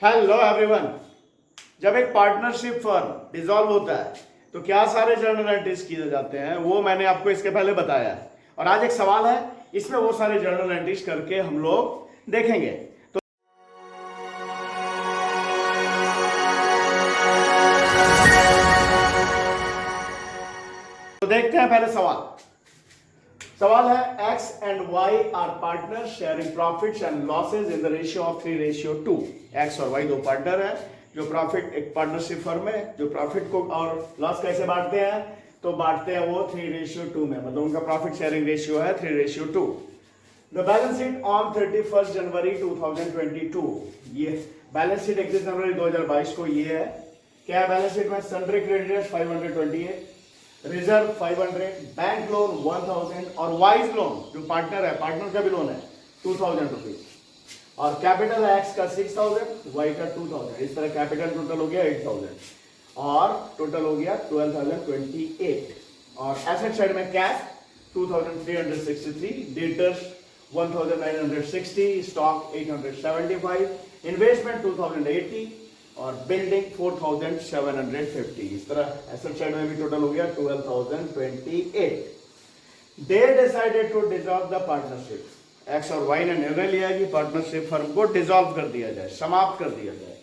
Hello everyone. जब एक partnership firm dissolve होता है तो क्या सारे जर्नल एंट्रीज किए जाते हैं, वो मैंने आपको इसके पहले बताया है। और आज एक सवाल है, इसमें वो सारे जर्नल एंट्रीज करके हम लोग देखेंगे। तो देखते हैं पहले सवाल है X and Y are partner sharing profits and losses in the ratio of 3:2। X और Y दो पार्टनर हैं जो प्रॉफिट, एक पार्टनरशिप फर्म है जो प्रॉफिट को और लॉस कैसे बांटते हैं, तो बांटते हैं वो 3:2 में, मतलब उनका प्रॉफिट शेयरिंग रेशियो है 3:2। द बैलेंस शीट ऑन 31 जनवरी 2022। ये बैलेंस शीट 31 जनवरी 2022 को ये है। क्या है बैलेंस शीट में? Sundry creditors 528, reserve 500, bank loan 1000 और वाइज लोन जो पार्टनर है, पार्टनर का भी लोन है 2000 रुपीज। और कैपिटल एक्स का 6000, वाई का 2000। इस तरह कैपिटल टोटल हो गया 8000 और टोटल हो गया 12028। और एसेट साइड में कैश 2363, डेटर्स 1960, स्टॉक 875, इन्वेस्टमेंट 2080 और बिल्डिंग 4750। इस तरह एसेट साइड में भी टोटल हो गया 12028। They decided to dissolve the partnership. X और वाई ने निर्णय लिया कि पार्टनरशिप फर्म को डिसॉल्व कर दिया जाए, समाप्त कर दिया जाए।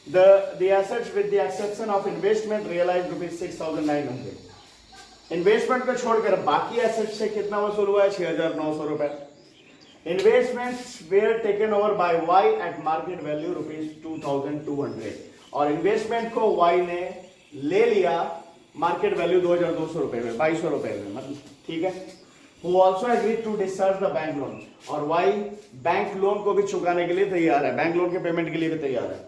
The assets with the exception of investment realise rupees 6900। Investment को छोड़कर बाकी एसेट से कितना वसूल हुआ है? 6900 रुपए। Investments were taken over by Y at market value rupees 2200 और इन्वेस्टमेंट को Y ने ले लिया मार्केट वैल्यू 2200 रुपए में, 2200 रुपए में, मतलब ठीक है। Who also agreed to discharge the bank loan और Y बैंक लोन को भी चुकाने के लिए तैयार है, बैंक लोन के पेमेंट के लिए भी तैयार है।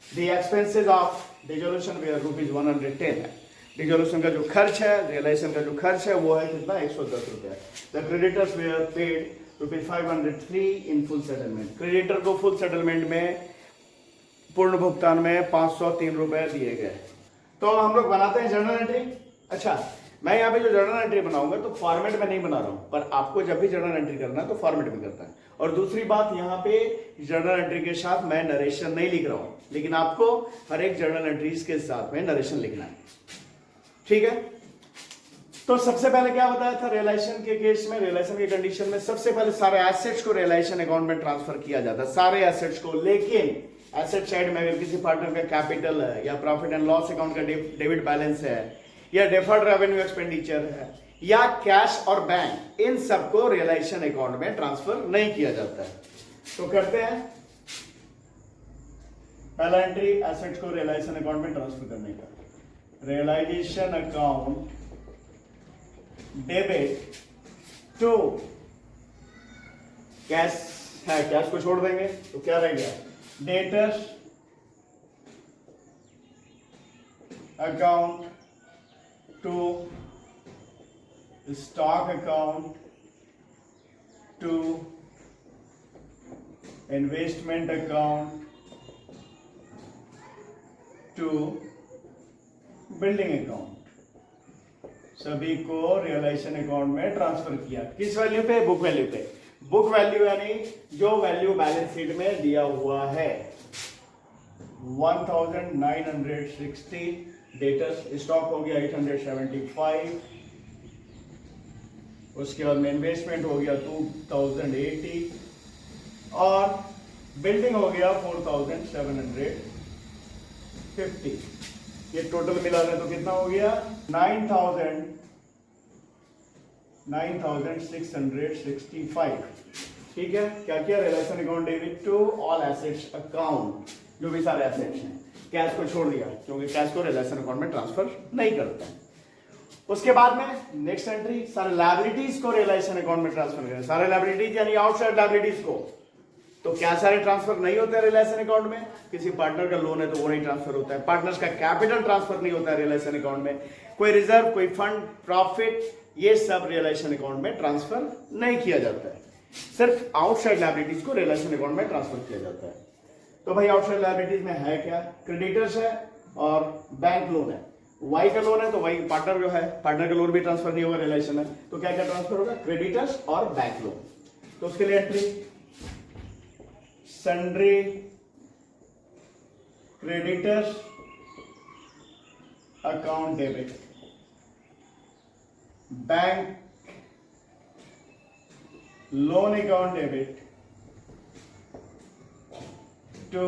The expenses of dissolution were rupees 110 है। डिसोल्यूशन का जो खर्च है, रियलाइजेशन का जो खर्च है वो है कितना? 110 रुपया। The creditors were paid rupees 503 in full settlement. Creditor को फुल सेटलमेंट में, पूर्ण भुगतान में 503 रुपए दिए गए। तो हम लोग बनाते हैं जर्नल एंट्री। अच्छा, मैं यहाँ पे जो जर्नल एंट्री बनाऊंगा तो फॉर्मेट में नहीं बना रहा हूँ, पर आपको जब भी जर्नल एंट्री करना है तो फॉर्मेट में करता है। और दूसरी बात, यहाँ पे जर्नल एंट्री के साथ मैं नरेशन नहीं लिख रहा हूँ, लेकिन आपको हर एक जर्नल एंट्रीज के साथ में नरेशन लिखना है, ठीक है। तो सबसे पहले क्या बताया था? रियलाइजेशन के केस में, रियलाइजेशन के कंडीशन में सबसे पहले सारे एसेट्स को रियलाइजेशन अकाउंट में ट्रांसफर किया जाता है, सारे एसेट्स को। लेकिन एसेट साइड में अगर किसी पार्टनर का कैपिटल है या प्रॉफिट एंड लॉस अकाउंट का डेबिट बैलेंस है या डेफर्ड रेवेन्यू एक्सपेंडिचर है या कैश और बैंक, इन सबको रियलाइजेशन अकाउंट में ट्रांसफर नहीं किया जाता है। तो करते हैं पहला एंट्री एसेट्स को रियलाइजेशन अकाउंट में ट्रांसफर करने का। Realisation account debit to cash है, कैश को छोड़ देंगे तो क्या रह गया? Debtors account to stock account to investment account to building account, सभी को रियलाइजेशन अकाउंट में ट्रांसफर किया। किस वैल्यू पे? बुक वैल्यू पे। बुक वैल्यू यानी जो वैल्यू बैलेंस शीट में दिया हुआ है 1960, डेटर्स स्टॉक हो गया 875, उसके बाद में इन्वेस्टमेंट हो गया 2080 और बिल्डिंग हो गया 4750। ये टोटल मिला रहे तो कितना हो गया? 9665। ठीक है। क्या किया? Relation account debit to all assets account, जो भी सारे एसेट्स हैं। कैश को छोड़ दिया क्योंकि कैश को रिलेशन अकाउंट में ट्रांसफर नहीं करते हैं। उसके बाद में नेक्स्ट एंट्री, सारे लायबिलिटीज को रियलाइजेशन अकाउंट में ट्रांसफर करें। सारे लायबिलिटीज यानी आउटसाइड लायबिलिटीज को। तो क्या सारे ट्रांसफर नहीं होते हैं रियलाइजेशन अकाउंट में? किसी पार्टनर का लोन है तो वो नहीं ट्रांसफर होता है। पार्टनर्स का कैपिटल ट्रांसफर नहीं होता है रियलाइजेशन अकाउंट में। कोई रिजर्व, कोई फंड, प्रॉफिट, ये सब रियलाइजेशन अकाउंट में ट्रांसफर नहीं किया जाता है। सिर्फ आउटसाइड लायबिलिटीज को रियलाइजेशन अकाउंट में ट्रांसफर किया जाता है। तो भाई आउटसाइड लायबिलिटीज में है क्या? क्रेडिटर्स है और बैंक लोन है। वाई का लोन है तो वाई पार्टनर जो है, पार्टनर का लोन भी ट्रांसफर नहीं होगा, रिलेशन है। तो क्या क्या ट्रांसफर होगा? क्रेडिटर्स और बैंक लोन। तो उसके लिए entry sundry creditors account debit, bank loan account debit to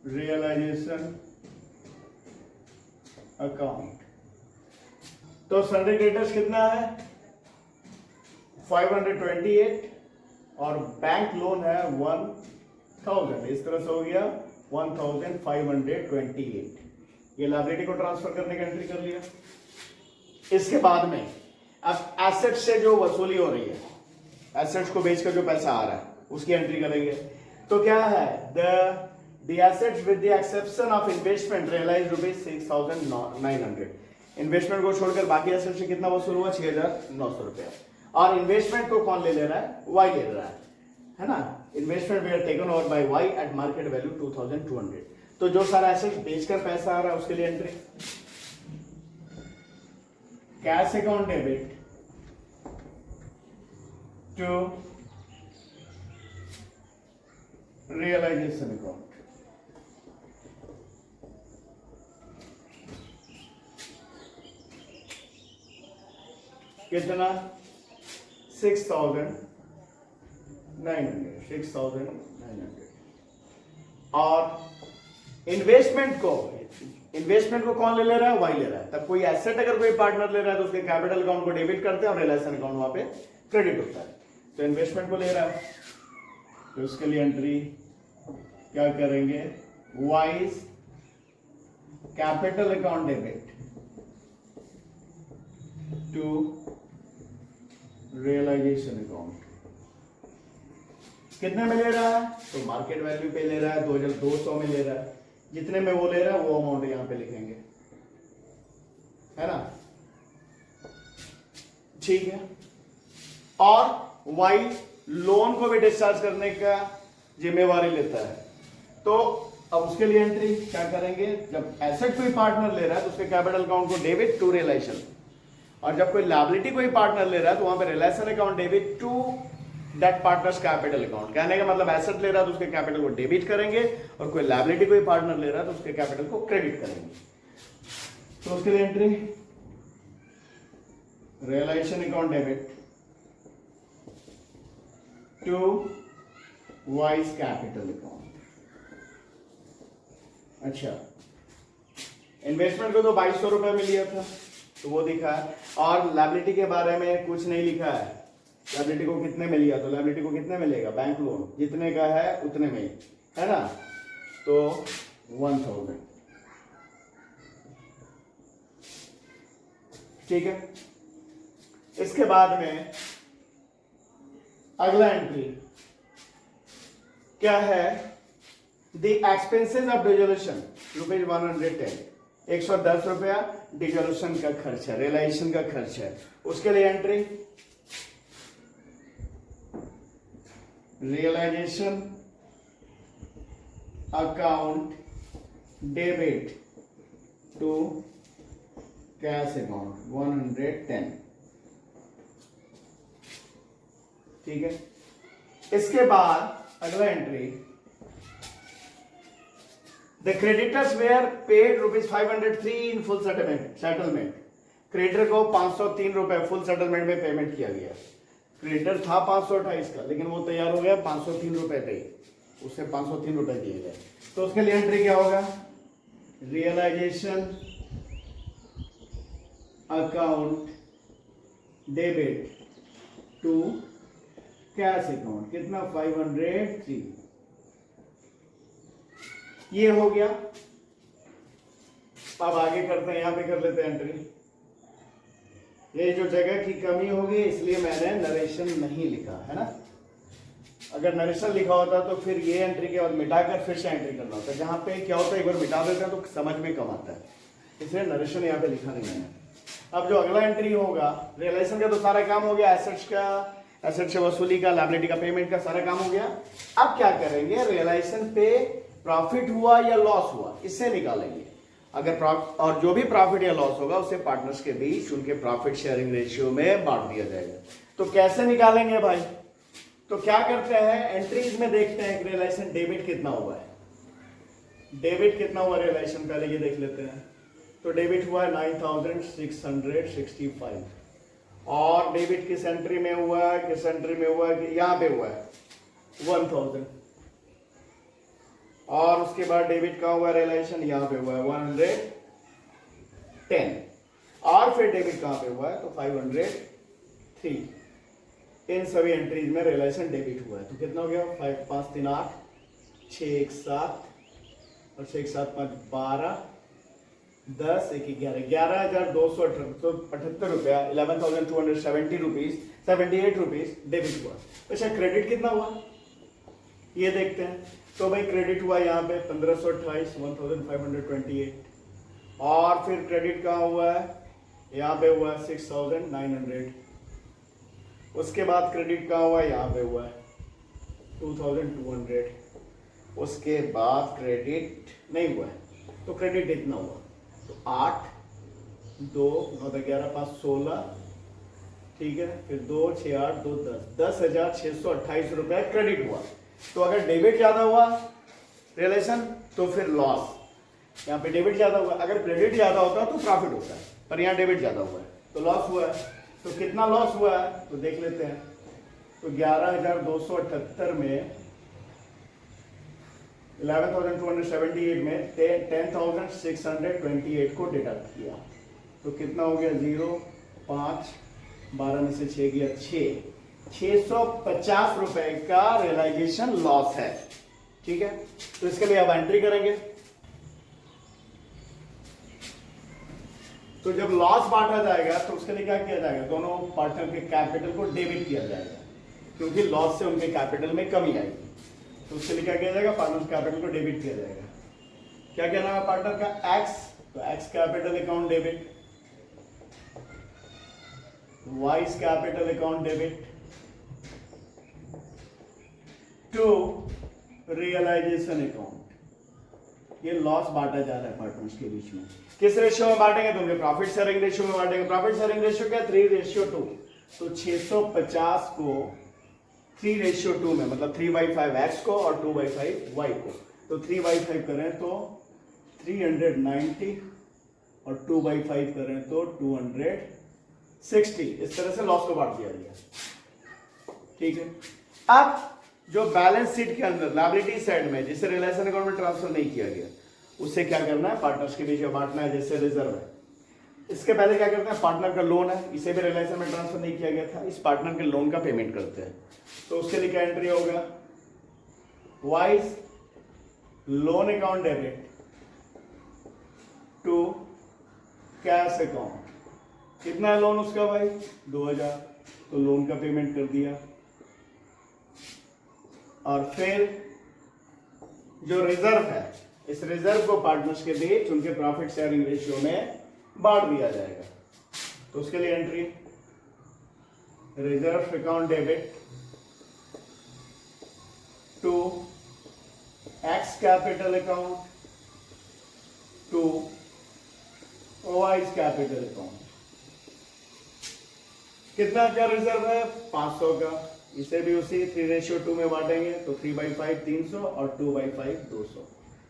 realisation account. तो सन्ड्री क्रेडिटर्स कितना है 528 और बैंक लोन है 1000, इस तरह से हो गया 1528। ये लायबिलिटी को ट्रांसफर करने का एंट्री कर लिया। इसके बाद में अब एसेट से जो वसूली हो रही है, एसेट्स को बेचकर जो पैसा आ रहा है उसकी एंट्री करेंगे। तो क्या है the assets with the exception of investment realized ₹6,900। Investment को छोड़कर बाकी एसेट से कितना वसूल हुआ 6,900 रुपया। और इन्वेस्टमेंट को कौन ले रहा है वाई ले रहा है ना। Investment we are taken over by Y at market value 2200। तो जो सारा एसेट बेचकर पैसा आ रहा है उसके लिए entry cash account debit to realisation account. कितना 6,900। और इन्वेस्टमेंट को कौन ले रहा है वाई ले रहा है। तब कोई एसेट अगर कोई पार्टनर ले रहा है तो उसके कैपिटल अकाउंट को डेबिट करते हैं और रियलाइजेशन अकाउंट वहां पे क्रेडिट होता है। तो इन्वेस्टमेंट को ले रहा है तो उसके लिए एंट्री क्या करेंगे Y's capital account debit to realisation account. कितने में ले रहा है तो मार्केट वैल्यू पे ले रहा है 2200 में ले रहा है। जितने में वो ले रहा है वो अमाउंट यहां पे लिखेंगे, है ना। ठीक है। और वाई लोन को भी डिस्चार्ज करने का जिम्मेवारी लेता है। तो अब उसके लिए एंट्री क्या करेंगे जब एसेट कोई पार्टनर ले रहा है तो उसके कैपिटल अकाउंट को डेबिट टू रियलाइजेशन। और जब कोई लायबिलिटी कोई पार्टनर ले रहा है तो वहां पे realisation account debit to that partners capital account. कहने का मतलब एसेट ले रहा है तो उसके कैपिटल को डेबिट करेंगे और कोई लायबिलिटी कोई पार्टनर ले रहा है तो उसके कैपिटल को क्रेडिट करेंगे। तो उसके लिए entry realisation account debit to Y's capital account. अच्छा, इन्वेस्टमेंट को तो 2200 रुपए में लिया था तो वो दिखा है। और लायबिलिटी के बारे में कुछ नहीं लिखा है, लायबिलिटी को कितने में लिया तो लायबिलिटी को कितने में लेगा बैंक लोन जितने का है उतने में ही, है ना। तो 1000। ठीक है। इसके बाद में अगला एंट्री क्या है द एक्सपेंसेस ऑफ डिजोल्यूशन ₹110। 110 रुपया डिजोल्यूशन का खर्च है, रियलाइजेशन का खर्च है। उसके लिए entry realisation account debit to cash account 110। ठीक है। इसके बाद अगला entry the creditors were paid ₹503 in full settlement. Creditor को 503 रुपए फुल सेटलमेंट में पेमेंट किया गया। क्रेडिटर था 528 का लेकिन वो तैयार हो गया 503 रुपए पे, उससे 503 रुपए दिए गए। तो उसके लिए एंट्री क्या होगा realisation account debit to cash account. कितना 503। ये हो गया। अब आगे करते हैं, यहां पे कर लेते हैं एंट्री। ये जो जगह की कमी होगी इसलिए मैंने नरेशन नहीं लिखा, है ना। अगर नरेशन लिखा होता तो फिर ये एंट्री के बाद मिटाकर फिर से एंट्री करना होता। जहां पे क्या होता है एक बार मिटा देते हैं तो समझ में कम आता है, इसलिए नरेशन यहाँ पे लिखा नहीं है। अब जो अगला एंट्री होगा रियलाइजेशन का तो सारा काम हो गया, एसेट्स का, एसेट से वसूली का, लायबिलिटी का पेमेंट का सारा काम हो गया। अब क्या करेंगे रियलाइजेशन पे प्रॉफिट हुआ या लॉस हुआ इससे निकालेंगे। अगर और जो भी प्रॉफिट या लॉस होगा उसे पार्टनर्स के बीच उनके प्रॉफिट शेयरिंग रेशियो में बांट दिया जाएगा। तो कैसे निकालेंगे भाई, तो क्या करते हैं एंट्रीज में देखते हैं रियलाइजेशन डेबिट कितना हुआ है। डेबिट कितना हुआ रियलाइजेशन पहले ये देख लेते हैं। तो डेबिट हुआ 9665 और डेबिट किस एंट्री में हुआ है, किस एंट्री में हुआ है, यहां पे हुआ है 1000 और उसके बाद डेबिट का हुआ रियलाइजेशन यहां पे हुआ है 110 और फिर डेबिट कहां पे हुआ है तो 503। इन सभी एंट्रीज में रियलाइजेशन डेबिट हुआ है। तो कितना हो गया 5 5 3 8 6 1 7 और 6 1 7 5 12 10 1 11 11,278 रुपया 11,270 रुपीज 78 रुपीज डेबिट हुआ। अच्छा क्रेडिट कितना हुआ ये देखते हैं। तो भाई क्रेडिट हुआ यहाँ पे 1528 1528 और फिर क्रेडिट कहाँ हुआ है यहाँ पे हुआ है 6900। उसके बाद क्रेडिट कहाँ हुआ है यहाँ पे हुआ है 2200। उसके बाद क्रेडिट नहीं हुआ है तो क्रेडिट इतना हुआ तो 8 2 9 11 5 16 ठीक है फिर 2 6 8 2 10 10,628 रुपया क्रेडिट हुआ। तो अगर डेबिट ज्यादा हुआ रियलाइजेशन तो फिर लॉस। यहाँ पे डेबिट ज्यादा हुआ, अगर क्रेडिट ज्यादा होता तो प्रॉफिट होता है पर यहाँ डेबिट ज्यादा हुआ है तो लॉस हुआ है। तो कितना लॉस हुआ है तो देख लेते हैं। तो 11,278 में 11,278 में 10,628 को डिडक्ट किया तो कितना हो गया 0 5 12 में से 6 गया 650 रुपए का रियलाइजेशन लॉस है। ठीक है तो इसके लिए अब एंट्री करेंगे। तो जब लॉस बांटा जाएगा तो उसके लिए क्या किया जाएगा दोनों पार्टनर के कैपिटल को डेबिट किया जाएगा क्योंकि लॉस से उनके कैपिटल में कमी आएगी। तो उसके लिए क्या किया जाएगा पार्टनर कैपिटल को डेबिट किया जाएगा। क्या क्या नाम है पार्टनर का एक्स तो X capital account debit Y's capital account debit to realisation account. ये लॉस बांटा जा रहा है पार्टनर्स के बीच में। किस रेशियो में बांटेंगे तो प्रॉफिट शेयरिंग रेशियो में बांटेंगे। प्रॉफिट शेयरिंग रेशियो क्या 3:2। तो 650 को 3:2 में मतलब 3/5 एक्स को और 2/5 वाई को। तो 3/5 करें तो 390 और 2/5 करें तो 260। इस तरह से लॉस को बांट दिया गया। ठीक है अब जो बैलेंस शीट के अंदर लायबिलिटी साइड में जिसे रियलाइजेशन अकाउंट में ट्रांसफर नहीं किया गया उससे क्या करना है पार्टनर्स के बीच में बांटना है। जैसे रिजर्व है इसके पहले क्या करते हैं पार्टनर का लोन है इसे भी रियलाइजेशन में ट्रांसफर नहीं किया गया था इस पार्टनर के लोन का पेमेंट करते हैं। तो उसके लिए क्या एंट्री होगा Y's loan account debit to cash account. कितना है लोन उसका भाई 2000 तो लोन का पेमेंट कर दिया और फिर जो रिजर्व है इस रिजर्व को पार्टनर्स के बीच उनके प्रॉफिट शेयरिंग रेशियो में बांट दिया जाएगा। तो उसके लिए entry reserve account debit to X capital account to Y's capital account. कितना क्या रिजर्व है 500 का इसे भी उसी 3:2 में बांटेंगे तो 3/5 300 और 2/5 200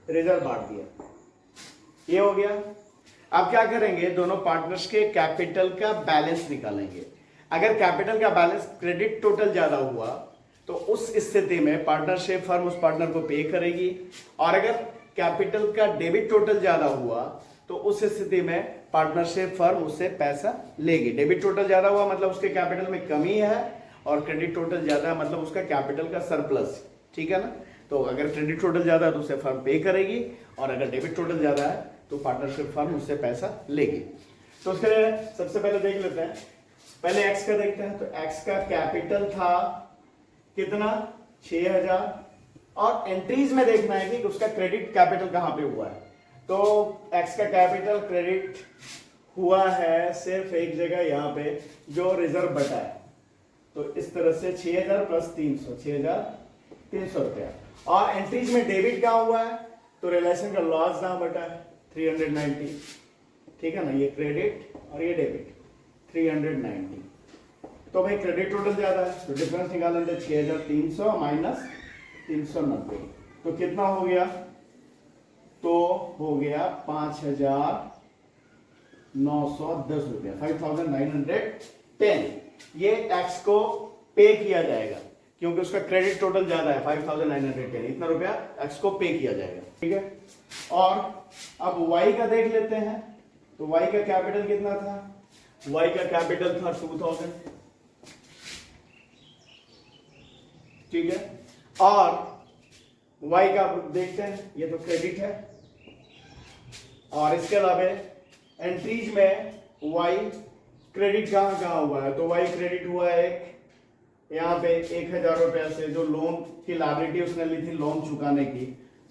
रिजर्व बांट दिया। ये हो गया। अब क्या करेंगे दोनों पार्टनर्स के कैपिटल का बैलेंस निकालेंगे। अगर कैपिटल का बैलेंस क्रेडिट टोटल ज्यादा हुआ तो उस स्थिति में पार्टनरशिप फर्म उस पार्टनर को पे करेगी और अगर कैपिटल का डेबिट टोटल ज्यादा हुआ तो उस स्थिति में पार्टनरशिप फर्म उससे पैसा लेगी। डेबिट टोटल ज्यादा हुआ मतलब उसके कैपिटल में कमी है और क्रेडिट टोटल ज्यादा है मतलब उसका कैपिटल का सरप्लस। ठीक है ना। तो अगर क्रेडिट टोटल ज्यादा है तो उसे फर्म पे करेगी और अगर डेबिट टोटल ज्यादा है तो पार्टनरशिप फर्म उससे पैसा लेगी। तो उसके लिए सबसे पहले देख लेते हैं। पहले एक्स का देखते हैं। तो एक्स का कैपिटल था कितना 6000 और एंट्रीज में देखना है कि उसका क्रेडिट कैपिटल कहां पे हुआ है। तो एक्स का कैपिटल क्रेडिट हुआ है सिर्फ एक जगह यहां पे जो रिजर्व बटा है। तो इस तरह से 6000 प्लस 300 6300 रुपया और एंट्रीज में डेबिट कहां हुआ है तो रियलाइजेशन का लॉस कहां बटा है 390। ठीक है ना। ये क्रेडिट और ये डेबिट 390। तो भाई क्रेडिट टोटल ज्यादा है तो डिफरेंस निकालेंगे 6300 माइनस 390 तो कितना हो गया तो हो गया 5,910 रुपया, 5,910। ये एक्स को पे किया जाएगा क्योंकि उसका क्रेडिट टोटल ज्यादा है, 5,910, इतना रुपया एक्स को पे किया जाएगा, ठीक है। और अब वाई का देख लेते हैं, तो वाई का कैपिटल कितना था, वाई का कैपिटल था 2,000, ठीक है। और वाई का देखते हैं, ये तो क्रेडिट है, और इसके अलावा एंट्रीज में वाई क्रेडिट कहां कहां हुआ है, तो वाई क्रेडिट हुआ है एक यहाँ पे 1,000 रुपया से, जो लोन की लायबिलिटी उसने ली थी लोन चुकाने की,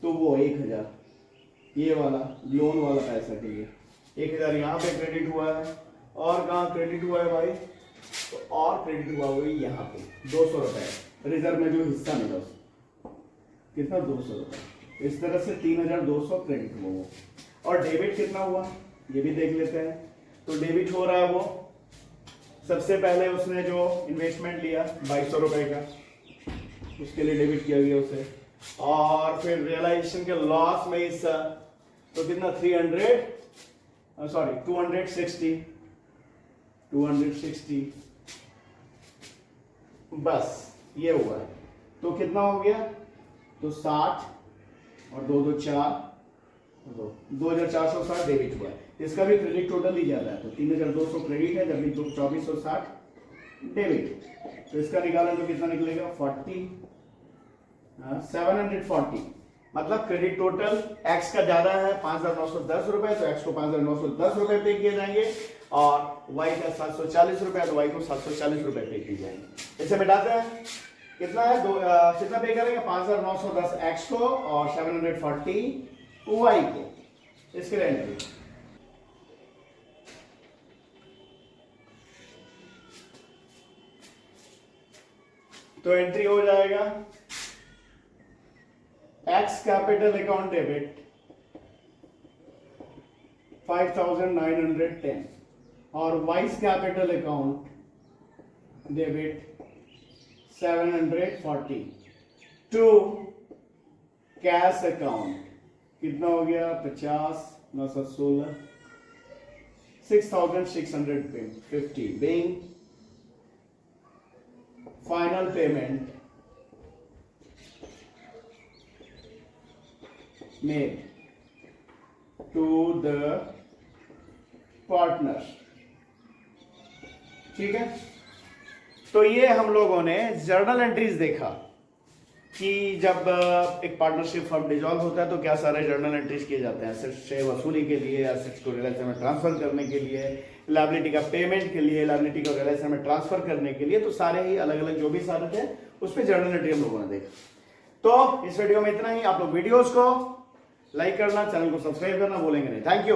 तो वो 1,000, ये वाला लोन वाला पैसा के लिए 1,000 यहाँ पे क्रेडिट हुआ है। और कहाँ क्रेडिट हुआ है भाई, तो और क्रेडिट हुआ है यहाँ पे 200 रुपए रिजर्व में जो हिस्सा मिला उसको, कितना 200 रुपए, इस तरह से 3,200 क्रेडिट हुआ वो। और डेबिट कितना हुआ ये भी देख लेते हैं। तो डेबिट हो रहा है वो, सबसे पहले उसने जो इन्वेस्टमेंट लिया 2,200 रुपए का, उसके लिए डेबिट किया गया उसे। और फिर रियलाइजेशन के लॉस में हिस्सा, तो कितना 260 बस ये हुआ है। तो कितना हो गया, तो 60 और 2 2 4 2,460 डेबिट हुआ है। इसका भी क्रेडिट टोटल ही ज्यादा है, तो 3,200 क्रेडिट है, जबकि 2,460 डेबिट। तो इसका निकालें तो कितना निकलेगा 740, मतलब क्रेडिट टोटल एक्स का ज्यादा है 5,910 रुपए, तो एक्स को 5,910 रुपए पे किए जाएंगे, और वाई का 740 रुपए, तो वाई को 740 रुपए पे किए जाएंगे। इसे मिटाते हैं, कितना है कितना पे करेंगे, 5,910 एक्स को और 740 वाई को, इसके लिए एंट्री। तो एंट्री हो जाएगा एक्स कैपिटल अकाउंट डेबिट 5,910 और Y's capital account debit 740 to cash account कितना हो गया 50 916 6,650 being final payment made to the partner। ठीक है, तो ये हम लोगों ने जर्नल एंट्रीज देखा कि जब एक पार्टनरशिप फर्म डिसॉल्व होता है तो क्या सारे जर्नल एंट्रीज किए जाते हैं, एसेट्स से वसूली के लिए, एसेट्स को रियलाइजेशन में ट्रांसफर करने के लिए, लायबिलिटी का पेमेंट के लिए, लायबिलिटी को रियलाइजेशन में ट्रांसफर करने के लिए, तो सारे ही अलग अलग जो भी सारे थे उस पर जर्नल एंट्री हम लोगों ने देखा। तो इस वीडियो में इतना ही। आप लोग वीडियोस को लाइक करना, चैनल को सब्सक्राइब करना भूलेंगे नहीं। Thank you.